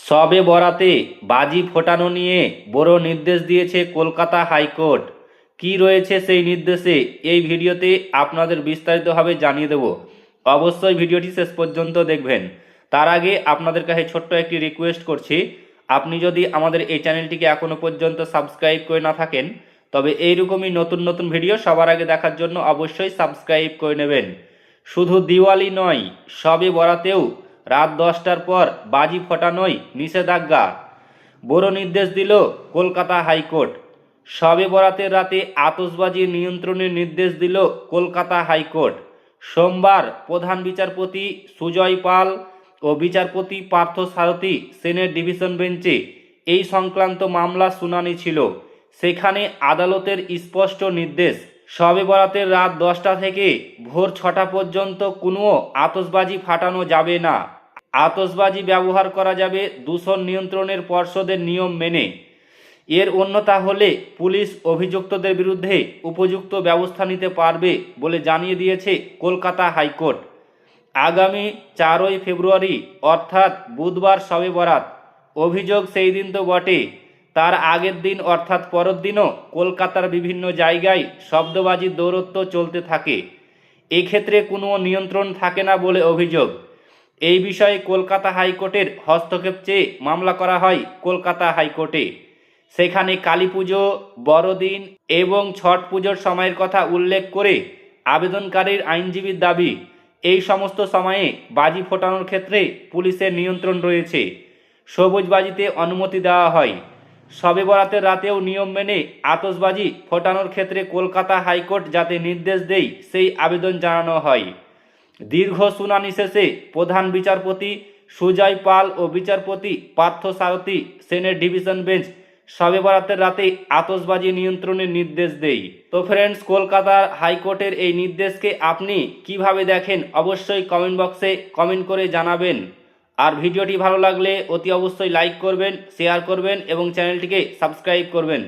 শবে বরাতে বাজি ফোটানো নিয়ে বড় নির্দেশ দিয়েছে কলকাতা হাইকোর্ট। কি রয়েছে সেই নির্দেশে এই ভিডিওতে আপনাদের বিস্তারিতভাবে জানিয়ে দেব। অবশ্যই ভিডিওটি শেষ পর্যন্ত দেখবেন। তার আগে আপনাদের কাছে ছোট্ট একটি রিকোয়েস্ট করছি, আপনি যদি আমাদের এই চ্যানেলটিকে এখনও পর্যন্ত সাবস্ক্রাইব করে না থাকেন তবে এইরকমই নতুন নতুন ভিডিও সবার আগে দেখার জন্য অবশ্যই সাবস্ক্রাইব করে নেবেন। শুধু দিওয়ালি নয়, শবে বরাতেও রাত 10টার পর বাজি ফোটানোই নিষেধাজ্ঞা। বড় নির্দেশ দিল কলকাতা হাইকোর্ট। শবে বরাতের রাতে আতশবাজি নিয়ন্ত্রণের নির্দেশ দিল কলকাতা হাইকোর্ট। সোমবার প্রধান বিচারপতি সুজয় পাল ও বিচারপতি পার্থ সারথী সেনের ডিভিশন বেঞ্চে এই সংক্রান্ত মামলা শুনানি ছিল। সেখানে আদালতের স্পষ্ট নির্দেশ, শবে বরাতের রাত 10টা থেকে ভোর 6টা পর্যন্ত কোনো আতশবাজি ফাটানো যাবে না। আতশবাজি ব্যবহার করা যাবে দূষণ নিয়ন্ত্রণের পর্ষদের নিয়ম মেনে। এর অন্যথা হলে পুলিশ অভিযুক্তদের বিরুদ্ধে উপযুক্ত ব্যবস্থা নিতে পারবে বলে জানিয়ে দিয়েছে কলকাতা হাইকোর্ট। আগামী 4ই ফেব্রুয়ারি অর্থাৎ বুধবার শবে বরাত। অভিযোগ সেই দিন তো বটে, তার আগের দিন অর্থাৎ পরের দিনও কলকাতার বিভিন্ন জায়গায় শব্দবাজির দৌরত্ব চলতে থাকে। এক্ষেত্রে কোনো নিয়ন্ত্রণ থাকে না বলে অভিযোগ। এই বিষয়ে কলকাতা হাইকোর্টের হস্তক্ষেপ চেয়ে মামলা করা হয় কলকাতা হাইকোর্টে। সেখানে কালী পুজো, বড়দিন এবং ছট পুজোর সময়ের কথা উল্লেখ করে আবেদনকারীর আইনজীবীর দাবি, এই সমস্ত সময়ে বাজি ফোটানোর ক্ষেত্রে পুলিশের নিয়ন্ত্রণ রয়েছে। সবুজ বাজিতে অনুমতি দেওয়া হয়। শবে বরাতের রাতেও নিয়ম মেনে আতশবাজি ফোটানোর ক্ষেত্রে কলকাতা হাইকোর্ট যাতে নির্দেশ দেয় সেই আবেদন জানানো হয়। দীর্ঘ শুনানি শেষে প্রধান বিচারপতি সুজয় পাল ও বিচারপতি পার্থ সারথী সেনের ডিভিশন বেঞ্চ শবে বরাতের রাতে আতশবাজি নিয়ন্ত্রণের নির্দেশ দেয়। তো ফ্রেন্ডস, কলকাতার হাইকোর্টের এই নির্দেশকে আপনি কিভাবে দেখেন অবশ্যই কমেন্ট বক্সে কমেন্ট করে জানাবেন। আর ভিডিওটি ভালো লাগলে অতি অবশ্যই লাইক করবেন, শেয়ার করবেন এবং চ্যানেলটিকে সাবস্ক্রাইব করবেন।